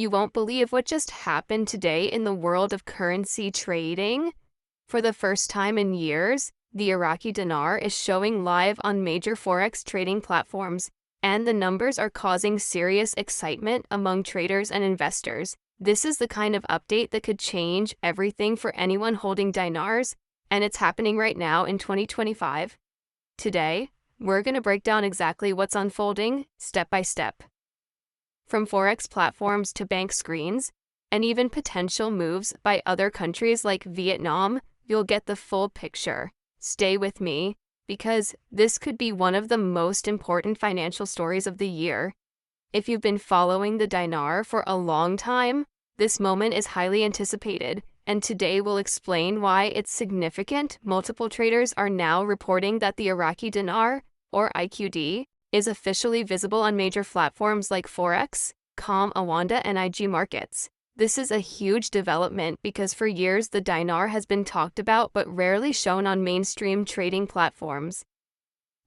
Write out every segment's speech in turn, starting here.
You won't believe what just happened today in the world of currency trading. For the first time in years, the Iraqi dinar is showing live on major Forex trading platforms, and the numbers are causing serious excitement among traders and investors. This is the kind of update that could change everything for anyone holding dinars, and it's happening right now in 2025. Today, we're going to break down exactly what's unfolding, step by step. From Forex platforms to bank screens, and even potential moves by other countries like Vietnam, you'll get the full picture. Stay with me, because this could be one of the most important financial stories of the year. If you've been following the dinar for a long time, this moment is highly anticipated, and today we'll explain why it's significant. Multiple traders are now reporting that the Iraqi dinar, or IQD, is officially visible on major platforms like Forex, Awanda, and IG markets. This is a huge development because for years the dinar has been talked about but rarely shown on mainstream trading platforms.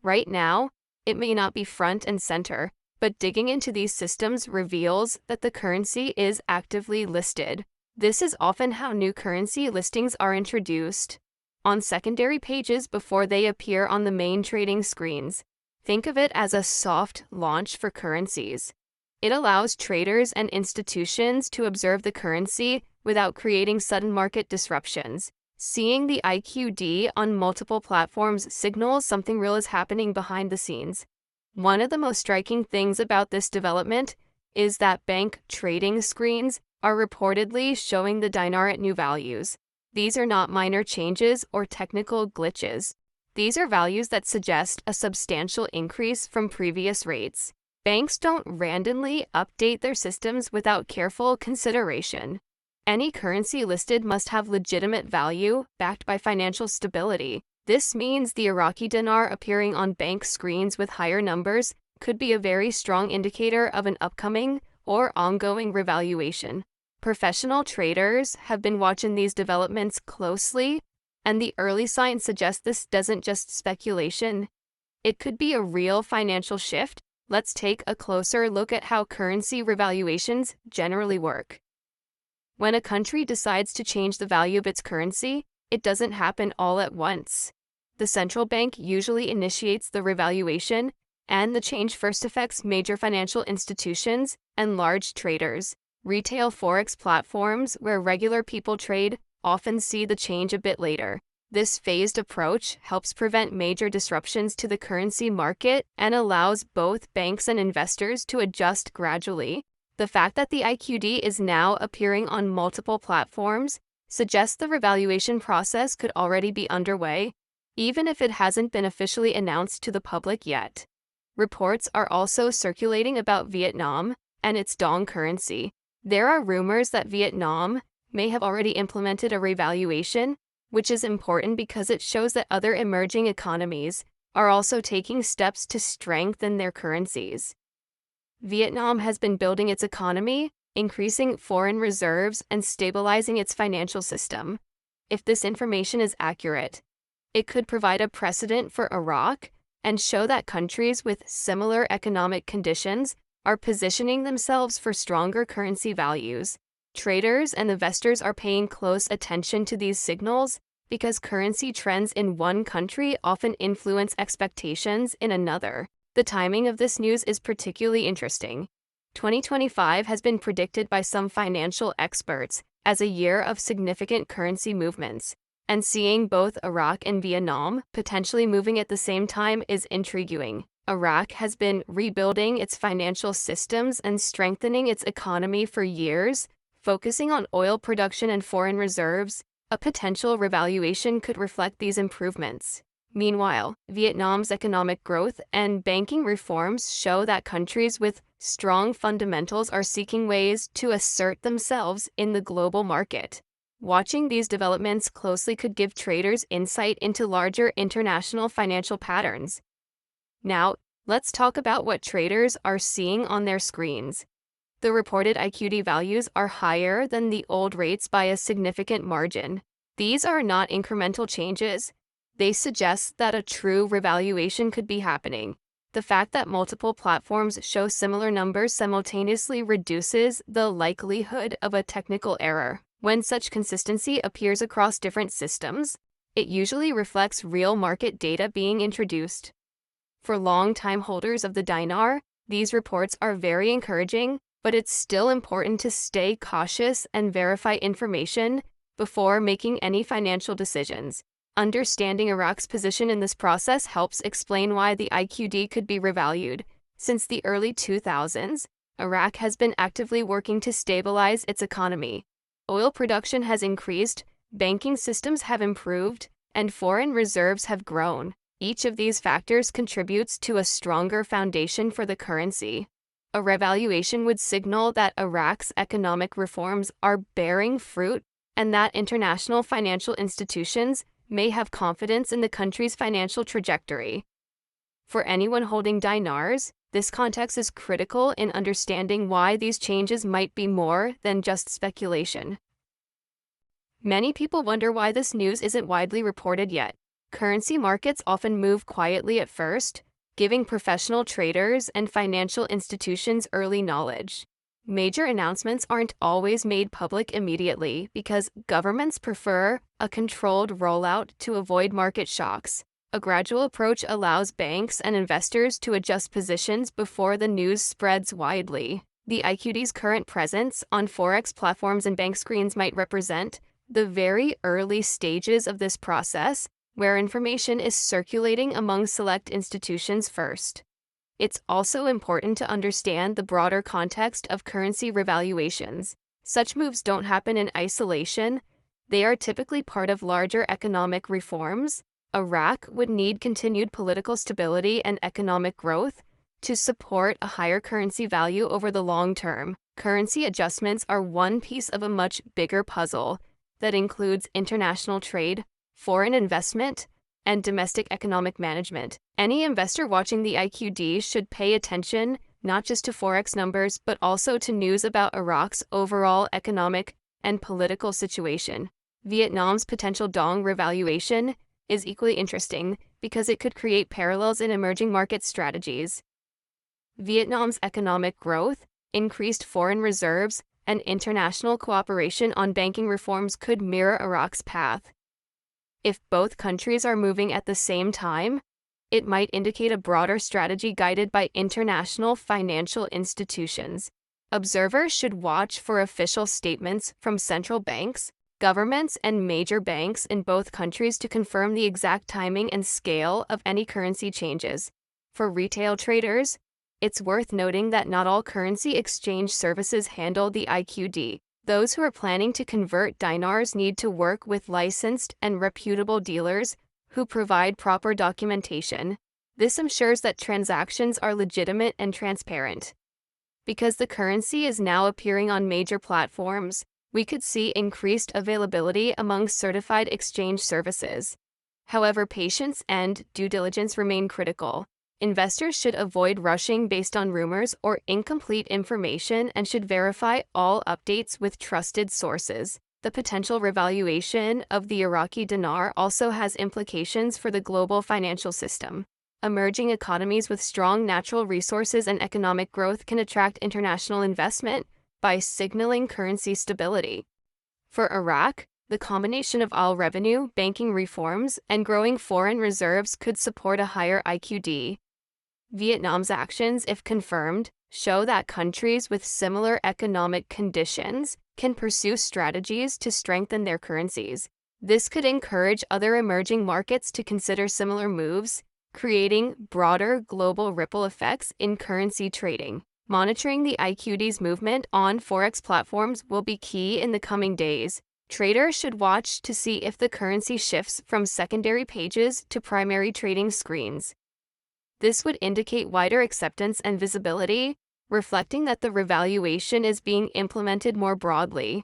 Right now, it may not be front and center, but digging into these systems reveals that the currency is actively listed. This is often how new currency listings are introduced, on secondary pages before they appear on the main trading screens. Think of it as a soft launch for currencies. It allows traders and institutions to observe the currency without creating sudden market disruptions. Seeing the IQD on multiple platforms signals something real is happening behind the scenes. One of the most striking things about this development is that bank trading screens are reportedly showing the dinar at new values. These are not minor changes or technical glitches. These are values that suggest a substantial increase from previous rates. Banks don't randomly update their systems without careful consideration. Any currency listed must have legitimate value backed by financial stability. This means the Iraqi dinar appearing on bank screens with higher numbers could be a very strong indicator of an upcoming or ongoing revaluation. Professional traders have been watching these developments closely, and the early signs suggest this isn't just speculation. It could be a real financial shift. Let's take a closer look at how currency revaluations generally work. When a country decides to change the value of its currency, it doesn't happen all at once. The central bank usually initiates the revaluation, and the change first affects major financial institutions and large traders. Retail Forex platforms, where regular people trade, often see the change a bit later. This phased approach helps prevent major disruptions to the currency market and allows both banks and investors to adjust gradually. The fact that the IQD is now appearing on multiple platforms suggests the revaluation process could already be underway, even if it hasn't been officially announced to the public yet. Reports are also circulating about Vietnam and its dong currency. There are rumors that Vietnam may have already implemented a revaluation, which is important because it shows that other emerging economies are also taking steps to strengthen their currencies. Vietnam has been building its economy, increasing foreign reserves, and stabilizing its financial system. If this information is accurate, it could provide a precedent for Iraq and show that countries with similar economic conditions are positioning themselves for stronger currency values. Traders and investors are paying close attention to these signals because currency trends in one country often influence expectations in another. The timing of this news is particularly interesting. 2025 has been predicted by some financial experts as a year of significant currency movements, and seeing both Iraq and Vietnam potentially moving at the same time is intriguing. Iraq has been rebuilding its financial systems and strengthening its economy for years, focusing on oil production and foreign reserves. A potential revaluation could reflect these improvements. Meanwhile, Vietnam's economic growth and banking reforms show that countries with strong fundamentals are seeking ways to assert themselves in the global market. Watching these developments closely could give traders insight into larger international financial patterns. Now, let's talk about what traders are seeing on their screens. The reported IQD values are higher than the old rates by a significant margin. These are not incremental changes. They suggest that a true revaluation could be happening. The fact that multiple platforms show similar numbers simultaneously reduces the likelihood of a technical error. When such consistency appears across different systems, it usually reflects real market data being introduced. For long-time holders of the dinar, these reports are very encouraging, but it's still important to stay cautious and verify information before making any financial decisions. Understanding Iraq's position in this process helps explain why the IQD could be revalued. Since the early 2000s, Iraq has been actively working to stabilize its economy. Oil production has increased, banking systems have improved, and foreign reserves have grown. Each of these factors contributes to a stronger foundation for the currency. A revaluation would signal that Iraq's economic reforms are bearing fruit and that international financial institutions may have confidence in the country's financial trajectory. For anyone holding dinars, this context is critical in understanding why these changes might be more than just speculation. Many people wonder why this news isn't widely reported yet. Currency markets often move quietly at first, giving professional traders and financial institutions early knowledge. Major announcements aren't always made public immediately because governments prefer a controlled rollout to avoid market shocks. A gradual approach allows banks and investors to adjust positions before the news spreads widely. The IQD's current presence on Forex platforms and bank screens might represent the very early stages of this process, where information is circulating among select institutions first. It's also important to understand the broader context of currency revaluations. Such moves don't happen in isolation. They are typically part of larger economic reforms. Iraq would need continued political stability and economic growth to support a higher currency value over the long term. Currency adjustments are one piece of a much bigger puzzle that includes international trade, foreign investment, and domestic economic management. Any investor watching the IQD should pay attention not just to Forex numbers, but also to news about Iraq's overall economic and political situation. Vietnam's potential dong revaluation is equally interesting because it could create parallels in emerging market strategies. Vietnam's economic growth, increased foreign reserves, and international cooperation on banking reforms could mirror Iraq's path. If both countries are moving at the same time, it might indicate a broader strategy guided by international financial institutions. Observers should watch for official statements from central banks, governments, and major banks in both countries to confirm the exact timing and scale of any currency changes. For retail traders, it's worth noting that not all currency exchange services handle the IQD. Those who are planning to convert dinars need to work with licensed and reputable dealers who provide proper documentation. This ensures that transactions are legitimate and transparent. Because the currency is now appearing on major platforms, we could see increased availability among certified exchange services. However, patience and due diligence remain critical. Investors should avoid rushing based on rumors or incomplete information and should verify all updates with trusted sources. The potential revaluation of the Iraqi dinar also has implications for the global financial system. Emerging economies with strong natural resources and economic growth can attract international investment by signaling currency stability. For Iraq, the combination of oil revenue, banking reforms, and growing foreign reserves could support a higher IQD. Vietnam's actions, if confirmed, show that countries with similar economic conditions can pursue strategies to strengthen their currencies. This could encourage other emerging markets to consider similar moves, creating broader global ripple effects in currency trading. Monitoring the IQD's movement on Forex platforms will be key in the coming days. Traders should watch to see if the currency shifts from secondary pages to primary trading screens. This would indicate wider acceptance and visibility, reflecting that the revaluation is being implemented more broadly.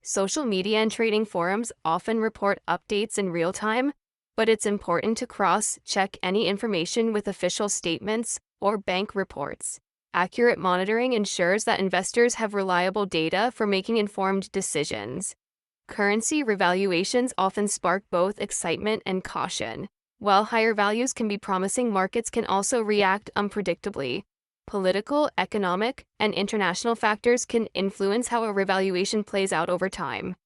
Social media and trading forums often report updates in real time, but it's important to cross-check any information with official statements or bank reports. Accurate monitoring ensures that investors have reliable data for making informed decisions. Currency revaluations often spark both excitement and caution. While higher values can be promising, markets can also react unpredictably. Political, economic, and international factors can influence how a revaluation plays out over time.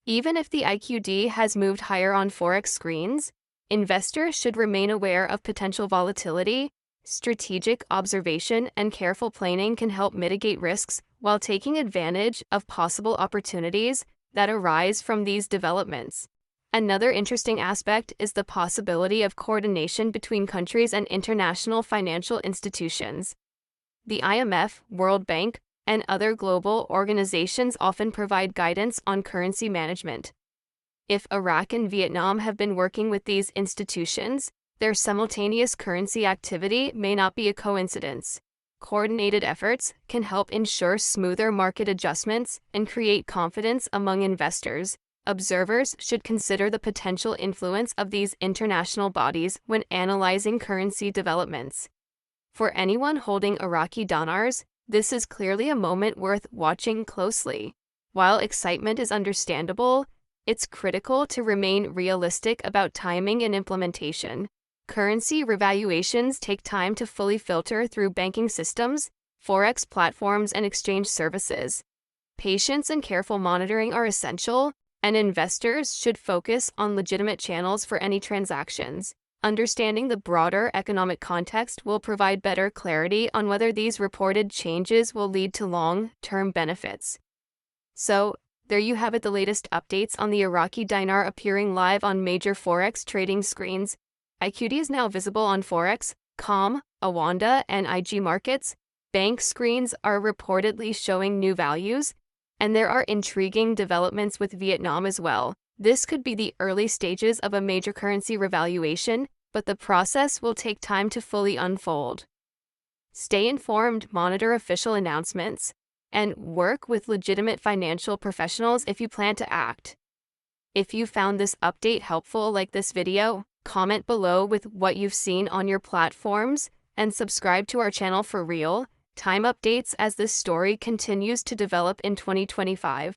Even if the IQD has moved higher on Forex screens, investors should remain aware of potential volatility. Strategic observation and careful planning can help mitigate risks while taking advantage of possible opportunities that arise from these developments. Another interesting aspect is the possibility of coordination between countries and international financial institutions. The IMF, World Bank, and other global organizations often provide guidance on currency management. If Iraq and Vietnam have been working with these institutions, their simultaneous currency activity may not be a coincidence. Coordinated efforts can help ensure smoother market adjustments and create confidence among investors. Observers should consider the potential influence of these international bodies when analyzing currency developments. For anyone holding Iraqi dinars, this is clearly a moment worth watching closely. While excitement is understandable, it's critical to remain realistic about timing and implementation. Currency revaluations take time to fully filter through banking systems, Forex platforms, and exchange services. Patience and careful monitoring are essential, and investors should focus on legitimate channels for any transactions. Understanding the broader economic context will provide better clarity on whether these reported changes will lead to long-term benefits. So, there you have it, the latest updates on the Iraqi dinar appearing live on major Forex trading screens. IQD is now visible on Forex.com, Awanda, and IG markets. Bank screens are reportedly showing new values, and there are intriguing developments with Vietnam as well. This could be the early stages of a major currency revaluation, but the process will take time to fully unfold. Stay informed, monitor official announcements, and work with legitimate financial professionals if you plan to act. If you found this update helpful, like this video, comment below with what you've seen on your platforms, and subscribe to our channel for real-time updates as this story continues to develop in 2025.